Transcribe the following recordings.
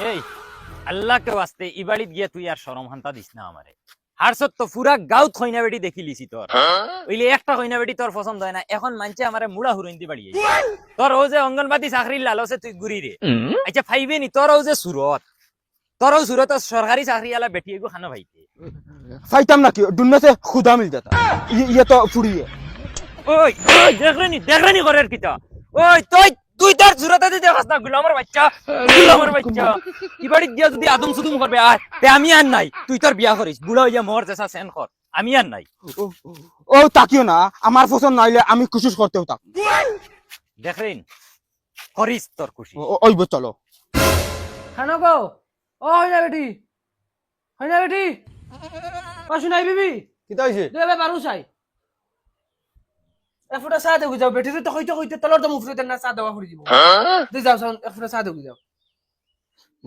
এই আল্লাহকে ওয়াস্তে ই বাড়িত গিয়া তুই আর শরম হান্তা দিস না আমারে। হারসত তো পুরা গাঁত খইনা বেটি দেখি লিছি তোর। ওইলে একটা খইনা বেটি তোর পছন্দ হয় না, এখন মানছে আমারে মুড়া হুরইন্দি বাড়ি তোর ও যে অঙ্গনবাদী চাকরির লালসে তুই ঘুরি রে। আচ্ছা ফাইবে নি তোর ও যে সুরত, তোর ও সুরত সরকারি চাকরি আলা বেটি এগু খানো ভাইতে। ফাইতাম নাকি দুনিয়া से खुदा मिल जाता ये तो फुड़ी है। ওই ওই দেখরেনি করের কিতা। ওই তুই তোর সুরতে দিতে দেখাস না গুলামের বাচ্চা, গুলামের বাচ্চা। ই বাড়ি গিয়া যদি আদম সুদুম করবে আয় তে আমি আর নাই, তুই তোর বিয়া করিস বুড়া হইয়া মোর জেসা সেন কর, আমি আর নাই। ও তাকিও না, আমার পছন্দ নাইলে আমি কোশিশ করতেও থাক। দেখরেন করিস তোর খুশি। ওইব চলো খানো গো ও হইনা বেটি ও শুনাই বিবি কিতা হইছে? দেবে বারু চাই এফুটা চা দেবো যাও বেটি তো কইতে তলর তো মুফরিতে না চা দেওয়া ফুরি দিব তুই যাও এফুটা চা দেবো যাও।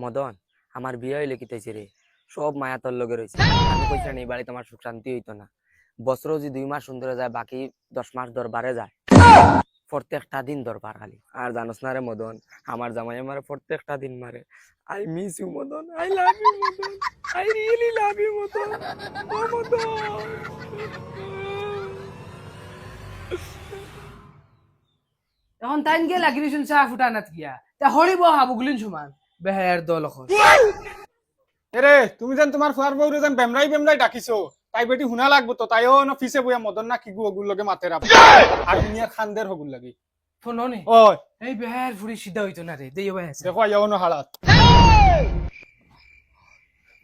মদন আমার বিয়ে হইলে কিতাইছে রে, সব মায়া তোর লগে রয়েছে। আমি কইছিলাম এই বাড়িতে আমার সুখ শান্তি হইতো না। বছর যদি 2 মাস সুন্দর যায়, বাকি 10 মাস দরবারে যায়, প্রত্যেকটা দিন দরবার খালি। আর জানোস না রে মদন, আমার জামাই আমার প্রত্যেকটা দিন মারে। I miss you Madan, I love you Madan, I really love you Madan, ও মদন। এখন টাইম গিয়ে লাগি দিছুন চা ফুটা নাত গিয়া তা হরিব হাবুগুলিন সমান বেহের দল এখন। এরে তুমি যেন তোমার ফুয়ার বউরে যেন বেমরাই ডাকিছো, তাই বেটি শুনা লাগবো তো, তাইও ন ফিসে বইয়া মদন না কি গুগুর লগে মাতে রাব আর দুনিয়া খানদের হগুর লাগি। ফোন নে ওই এই বেহের ফুরি সিধা হইতো না রে দেই ভাই আছে দেখো আইও ন হালাত।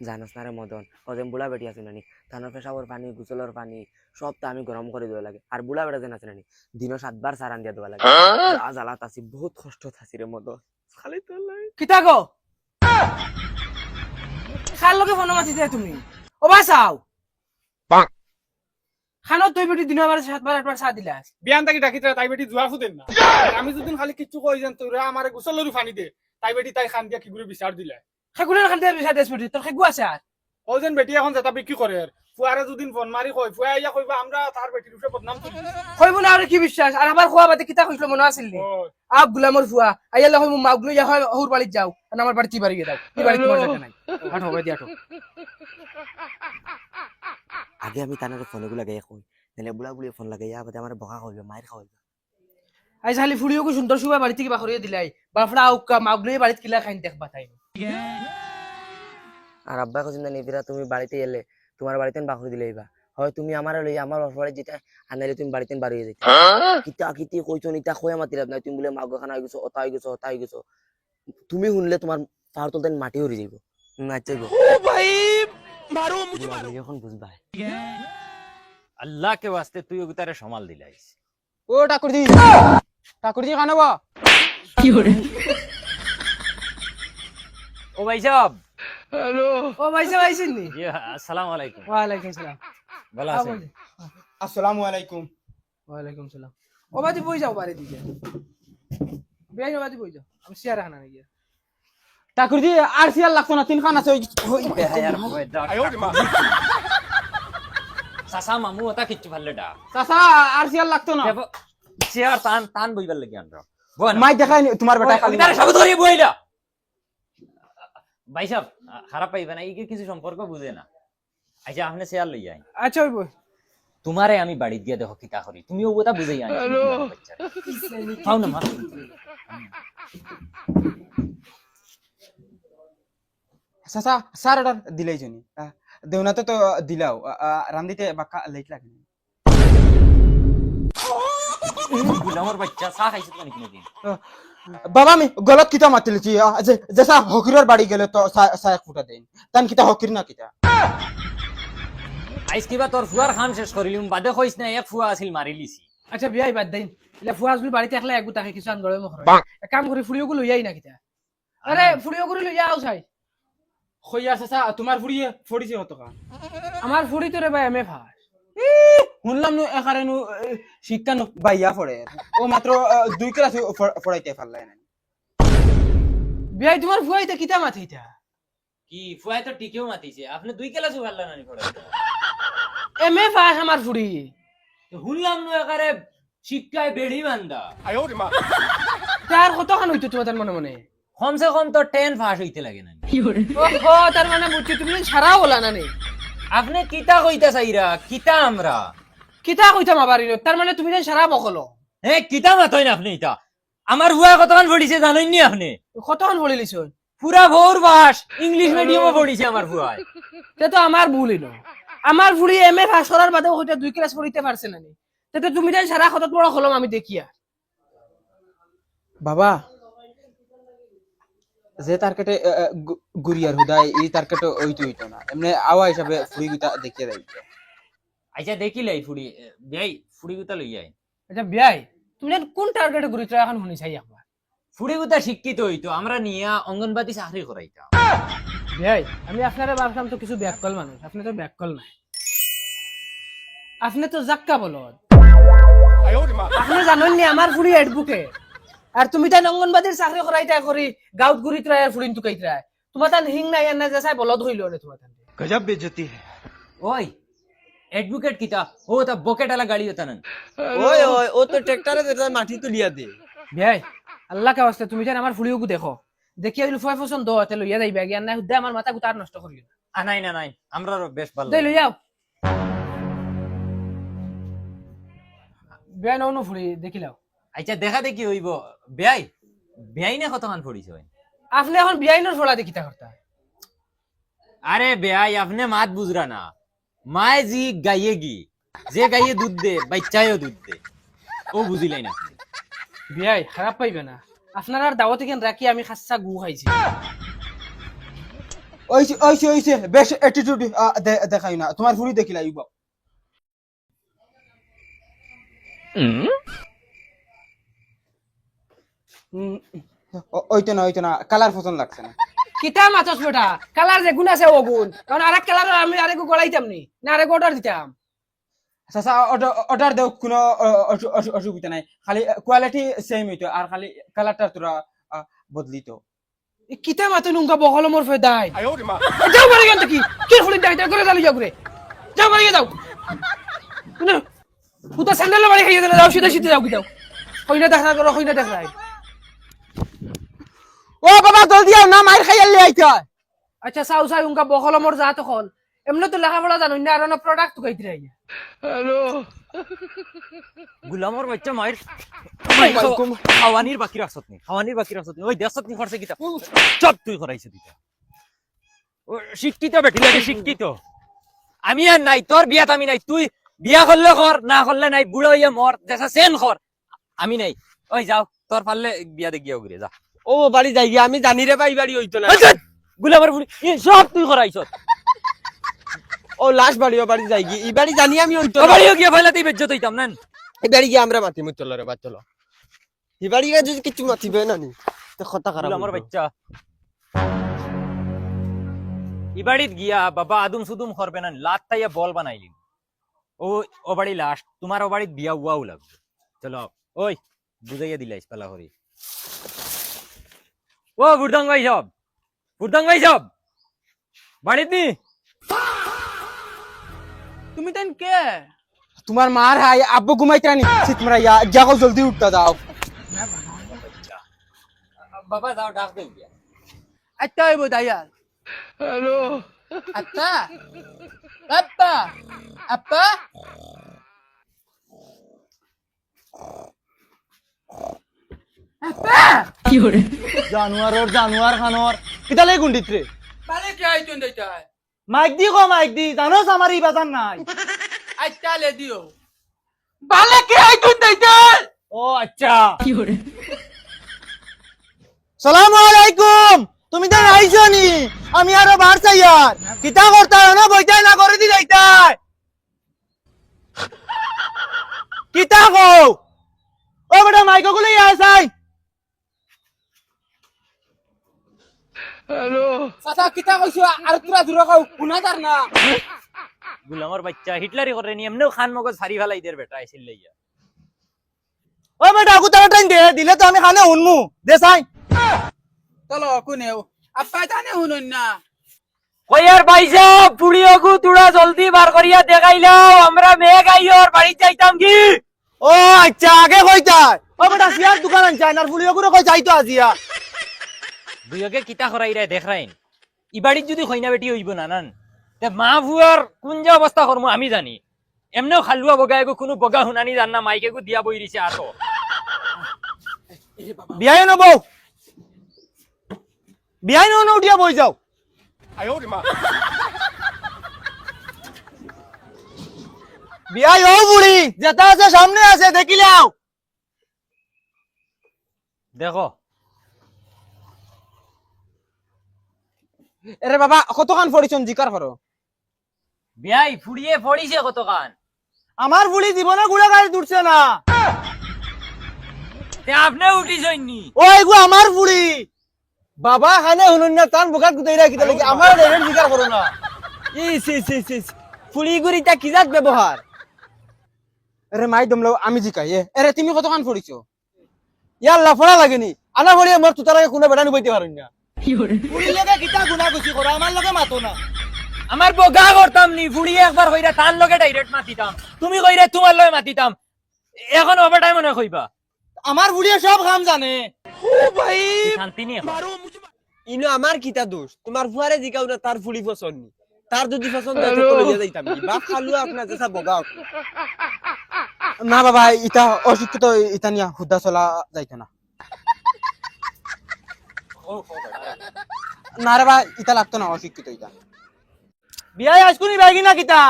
জানোস না রে মদন, ওদের বুড়া বেটি আছে নানি, ধানের পেশাবর পানি গুচলের পানি সব তো আমি গরম করে দেওয়া লাগে। আর বুড়া বেটা যেন আছে নানি, দিনও 7 বার সারান দিয়া দেওয়া লাগে। আজ আলাত আছি, বহুত কষ্ট থাকি রে মদন, খালি তোর লাগে। কিতা গো খার লগে ফোন মাতি দে তুমি ও বা চাও খানো তুই বেটি দিন আবার 7 বার 8 বার চা দিলাস বিয়ান তাকি ডাকিতে তাই বেটি জুয়া ফুদেন না। আমি যদি খালি কিচ্ছু কই যেন তোরা আমারে গোসলেরু পানি দে, তাই বেটি তাই খান দিয়া কি গুরে বিচার দিলা। খেগুনের খান দিয়ে বিছা দেশ বেটি তোর খেগু আছে আর ও যেন বেটি এখন যেটা বিক্রি করে আর ফুয়ারে দুদিন ফোন মারি কই ফুয়া ইয়া কইবা আমরা তার বেটির উপরে বদনাম করি। কইব না আর কি বিশ্বাস আর আবার খোয়া বাদে কিতা কইছিল মনে আছিল নি আপ গুলামর ফুয়া আইলা কইব মাগলু ইয়া হয় হুর বাড়ি যাও আর আমার বাড়ি বাড়ি দাও কি বাড়ি তোমার জায়গা নাই আঠো বাই দিয়াটো। আগে আমি তানারে ফোনে গুলা গাইয়া কই, নাহলে বুড়া বুড়ি ফোন লাগাইয়া বাদে আমার বকা খাওয়াইবে, মায়ের খাওয়াইবে। আই খালি ফুড়িও কো সুন্দর সুবা বাড়ি থেকে বাখরিয়ে দিলাই বাফড়া আউকা মাগলু বাড়ি কিলা খাইন দেখবা তাই। আর আব্বা কইছেন না নিবিরা তুমি বাড়িতে এলে তোমার বাড়িতে বাখরি দিলেইবা, হয় তুমি আমারে লই আমার বাড়ি যেটা আনাইলে তুমি বাড়িতে বাড়িয়ে যাইতা। কিতা কিতি কইছো নিতা কইয়া মাতি লাভ নাই, তুমি বলে মাগো খানা হই গেছো ওতা হই গেছো, তুমি শুনলে তোমার পাহাড় তলতে মাটি হরি যাইব। আচ্ছা গো ও ভাই মারো মুঝে মারো, এখন বুঝবা। আল্লাহকে ওয়াস্তে তুই ওগুতারে সমাল দিলাইস। ও ঠাকুরজি খানাব কি করে ও ভাই সাহেব। হ্যালো ও ভাইসা ভাইছিন নি জি আসসালামু আলাইকুম। ওয়া আলাইকুম সালাম ভালো আছেন? আসসালামু আলাইকুম। ওয়া আলাইকুম সালাম। ও বাদি বই যাও বাড়ি দিকে বেআই ও বাদি বই যাও আমি শেয়ার খানা গিয়া ঠাকুরজি আর সিয়ার লাগতো না, 3 খান আছে। চাচা মামু ওটা কিচ্ছু ভালো ডা চাচা আর সিয়ার লাগতো না। চেয়ার টান বইবার লাগি আনরা মাই দেখাই তোমার বেটা কালি সব ধরে বইলা। ভাই সাহেব খারাপ পাইবে না, এই কিছু সম্পর্ক বুঝে না। আচ্ছা আপনি চেয়ার লই যাই, আচ্ছা ওই বই তোমারে আমি বাড়ি দিয়ে দেখো কিতা করি, তুমি ও কথা বুঝাই আনি খাও না মা। চাচা স্যার অর্ডার দিলাই জনি দেউনাতে তো দিলাও রান্দিতে বাক্কা লেট লাগে। গুলামর বাচ্চা চা খাইছিস মানে কোনদিন? বাবা আমি গলত কিতা মাতিলছি যেসা হকিরের বাড়ি গেলে তো সায়ক ফুটা দেন তান কিতা হকির না কিতা। আইস কিবা তোর ফুয়ার খান শেষ করিলিম বাদে কইস না এক ফুয়া আছিল মারি লিছি। আচ্ছা বিয়াই বাদ দেন ইলা ফুয়াজুল বাড়িতে একলা একগু তাকে কিছু আন গড়ে মখর এক কাম করে ফুড়িও গু লইয়াই না কিতা আরে ফুড়িও করে লইয়া আও চাই কইয়া চাচা তোমার ফুড়িয়ে ফড়িছে কত কা? আমার ফুড়ি তোরে ভাই এমএ ফাস শুনলাম নু এখানে নু শিক্ষা বাইয়া পড়ে ও মাত্র 2 ক্লাস পড়াইতে পারলাই না। বিয়াই তোমার ফুয়াইতে কিতা মাথিতা কি ফুয়াই তো টিকেও মাতিছে, আপনি 2 ক্লাসও ভালো না নি পড়া। এমএ ফাস আমার ফুড়ি শুনলাম নু একারে শিক্ষায় বেড়ি বান্দা। তার কতখান হইতো তোমাদের মনে মনে কমসে কম তো 10 পাস হইতে লাগে না ও তার মানে বুঝছি তুমি সারা বলা না নেই আপনি কিতা কইতা চাইরা কিতা আমরা কিতা কইতাম আবার তার মানে তুমি সারা বকলো কিতা মাতই না আপনি ইতা আমার হুয়া কতক্ষণ পড়িছে জানেন নি আপনি কতক্ষণ বলে লিছ পুরা ভোর বাস ইংলিশ মিডিয়ামে পড়িছে আমার হুয়ায় সে তো আমার ভুল হইল আমার ভুলি এম এ পাস করার বাদেও হয়তো 2 ক্লাস পড়িতে পারছে না তো তুমি সারা কত বড় হলাম আমি দেখিয়া বাবা যে টার্গেটে গুরিয়ার হুদায় এই টার্গেটে ওইতো হইতো না এমনি আওয়া হিসাবে ফুরি গুতা দেখিয়ে দেয় আচ্ছা দেখিলাই ফুড়ি যাই ফুড়ি গুতা লই যাই আচ্ছা বিয়াই তুমি কোন টার্গেটে ঘুরিছ এখন শুনি চাই একবার ফুড়ি গুতা শিক্ষিত হইতো আমরা নিয়া অঙ্গনবাদী চাকরি করাইতাম বিয়াই আমি আপনারে ভাবলাম তো কিছু ব্যাককল মানুষ আপনি তো ব্যাককল নাই আপনি তো জাক্কা বলদ আপনি জানেন নি আমার ফুড়ি এডভোকেট আর তুমি তাই অঙ্গনবাদীর চাকরি করাইতা করি গাঁত ঘুরিত রায় আর ফুড়িন টুকাইত রায় তোমার তান হিং নাই আর না যে চাই বলদ হইল রে তোমার তান গজব বেজতি ওই এডভোকেট কিতা ও তা বকেট আলা গাড়ি হতা না ওই ওই ও তো ট্রাক্টরে যেটা মাটি তুলিয়া দে বিয়াই আল্লাহ কে ওয়াস্তে তুমি জান আমার ফুড়িও দেখো দেখি হইল ফয় পছন্দ হতে লইয়া যাইবা জ্ঞান নাই হুদা আমার মাথা গুতার নষ্ট করিও না নাই না নাই আমরা বেশ ভালো দেই লই যাও বিয়াই নও ফুড়ি দেখিলাও আচ্ছা দেখা দেখি হইব বেয়াই বেয়াই না কতক্ষণ পড়িছে আপনি এখন বিয়াইনোর ফলা দেখিতা করতা আরে বেয়াই আপনি মাত বুঝরা না মায় জি গাইয়ে গি যে গাইয়ে দুধ দে বাচ্চায়ও দুধ দে ও বুঝিলাই না বিয়াই খারাপ পাইবে না আপনার আর দাওয়াতে কেন রাখি আমি খাসা গু খাইছি ওইছে ওইছে ওইছে বেশ অ্যাটিটিউড দেখাই না তোমার ফুরি দেখিলা ইব ওইতো না কালার পছন্দ লাগছে না কিতা মাছস বেটা কালার যে গুণ আছে ও গুণ কারণ আরেক কালার আমি আরেক গলাইতাম নি না আরেক অর্ডার দিতাম চাচা অর্ডার দেও কোনো অসুবিধা নাই খালি কোয়ালিটি সেম হইতো আর খালি কালারটা তোরা বদলিত কিতা মাতো নুঙ্গা বহল মোর ফেদাই যাও বাড়ি গেল কি ফুলি দাইতা করে দালি যাও করে যাও বাড়ি যাও না পুতা স্যান্ডেল বাড়ি খাইয়ে দিলে যাও সিধা সিধা যাও কি যাও কইনা দেখা করো কইনা দেখা ও বাবা জলদি আও না মাইর খাইয়া লে আইতা আচ্ছা চাও চাই উনকা বহল মোর যা তখন এমনি তো লেখাপড়া জানো না আর না প্রোডাক্ট তো কইতে রাই গুলামর বাচ্চা মায়ের খাওয়ানির বাকি রাখছত নি ওই দেশত নি খরচে কিতা চপ তুই করাইছে দিতা ও শিক্ষিত বেটি লাগে শিক্ষিত আমি আর নাই তোর বিয়াত আমি নাই তুই বিয়া করলে কর না করলে নাই বুড়ো হইয়া মর দেখা সেন কর আমি নাই ওই যাও তোর পারলে বিয়া দে গিয়া ঘুরে যা ও বাড়ি যাই গিয়া আমি জানি রে ভাই বাড়ি হইতো না গুলামর বুড়ি সব তুই করাইছত ও লাশ বাড়ি ও বাড়ি যাই গি ই বাড়ি জানি আমি হইতো তো বাড়িও গিয়া ফাইলাতেই বেজ্জত হইতাম না এই বাড়ি গিয়া আমরা মাতি মুচল রে বাচ্চা লো ই বাড়ি গিয়া যদি কিছু মাতিবে না নি তো কথা খারাপ গুলামর বাচ্চা ইবাড়িত গিয়া বাবা আদুম সুদুম করবে না লাত তাইয়া বল বানাইলি ও বাড়ি লাস্ট তোমার ও বাড়িত বিয়া উয়াও লাগবে চলো ওই বুঝাইয়া দিলাইস পালা হরি ও বুড়দং ভাই সব বাড়িত নি তুমি তান কে তোমার মার হাই আব্বু ঘুমাইতে নি তোমরা ইয়া জাগো জলদি উঠতা দাও বাবা যাও ডাক দেন গিয়া আচ্ছা হইব দাইয়াল হ্যালো আচ্ছা আপ্পা আপ্পা আপ্পা কি হরে জানুয়ার খানর কিতালে গুন্ডিত রে বালে কে আইতুন দেইতা মাইক দি জানোস আমার ই বাজার নাই আচ্ছা লে দিও বালে কে আইতুন দেইতা ও আচ্ছা সালামু আলাইকুম তুমি তো আইছো নি আমি আরো বার চাই আর কিতা করতা না বইতাই না করে দি যাইতাই কিতা কও ও বেটা মাইক গুলো আইছাই চাচা কিতা কইছো আর তোরা দূর কও শুনা তার না গুলামর বাচ্চা হিটলারি করে নি এমনিও খান মগজ সারি ফেলাই দের বেটা আইছিল লইয়া ও বেটা গুতা টাইম দে দিলে তো আমি খানে উনমু দে চাই চলো কোনেও আপ্পা জানে শুনুন না কইয়ার বাইজা পুড়িও গু তুড়া জলদি বার করিয়া দেখাইলাও আমরা মেয়ে গাইওর বাড়ি যাইতাম কি ও আচ্ছা আগে কইতাই ও বেটা সিয়ার দোকান আনছাই না ফুলিও করে কই যাইতো আজিয়া দুইকে কিতা করাই রে দেখ রাইন ই বাড়িত যদি কইনা বেটি হইব নানান তে মা ভুয়ার কোন যে অবস্থা করমু আমি জানি এমনেও খালুয়া বগা এগো কোনো বগা হুনানি জান না মাইকে গো দিয়া বই দিছে আতো বিয়াই নবৌ বিয়াই ন উঠিয়া বই যাও বিয়াই ও বুড়ি যেটা আছে সামনে আছে দেখিলাও দেখো এরে বাবা কতখান পড়িছন জিকার করো বিয়াই ফুড়িয়ে পড়িছে কত কান আমার বুড়ি জীবনে গুড়া গাড়ি দুটছে না তে আপনি উঠিছইনি ও এগু আমার বুড়ি বাবা খানে শুনুন না তান বোকাত গুতাই রাখি তাহলে আমার রেড জিকার করো না ইস ইস ইস ইস ফুলি গুড়িটা কি জাত ব্যবহার আরে মাই দমলো আমি জিকাই এরে তুমি কতখান পড়িছো ইয়ার লাফড়া লাগেনি আনা ভরিয়ে মোর তুতারাকে কোনো বেড়ানি বইতে পারেন না ফুলি লগে কিতা গুনা গুছি করো আমার লগে মাতো না আমার বগা করতাম নি ফুড়িয়ে একবার কইরা তার লগে ডাইরেক্ট মাতিতাম তুমি কইরা তোমার লগে মাতিতাম এখন ওভার টাইম মনে কইবা আমার বুড়িয়ে সব কাম জানে ও ভাই শান্তি নি এখন। ইনো আমার কিতা দোষ তোমার ফুয়ারে জিকাও না তার ফুলি পছন্দ নি তার যদি পছন্দ হয় তো লইয়া যাইতাম বাপ খালু আপনার যেসা বগা না বাবা ইটা অশিক্ষিত ইটা নিয়া হুদা চলা যাইতো না না রে ভাই ইটা লাগতো না অশিক্ষিত ইটা বিয়াই আজকুনি বাইগি না কিতা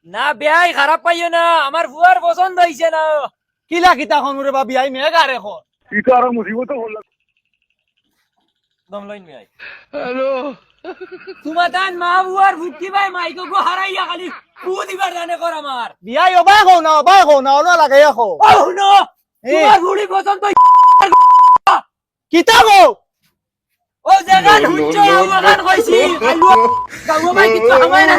না বেয়াই খারাপ পাইও না আমার ফুয়ার পছন্দ হইছে না কিলা কিতা খন রে বা বিয়াই মেগা রে খন দম লইন বেয়াই হ্যালো তোমার তান মা ফুয়ার ফুটকি ভাই মাইকো গো হারাইয়া খালি ফু দিবার জানে কর আমার বিয়াই অবাই হো না ওলা লাগাইয়া হো ও নো তোমার ফুড়ি পছন্দ কিতা গো ও জায়গা হুঁচো আমাগান কইছি খালু গাওয়া মাই কিছু হামায় না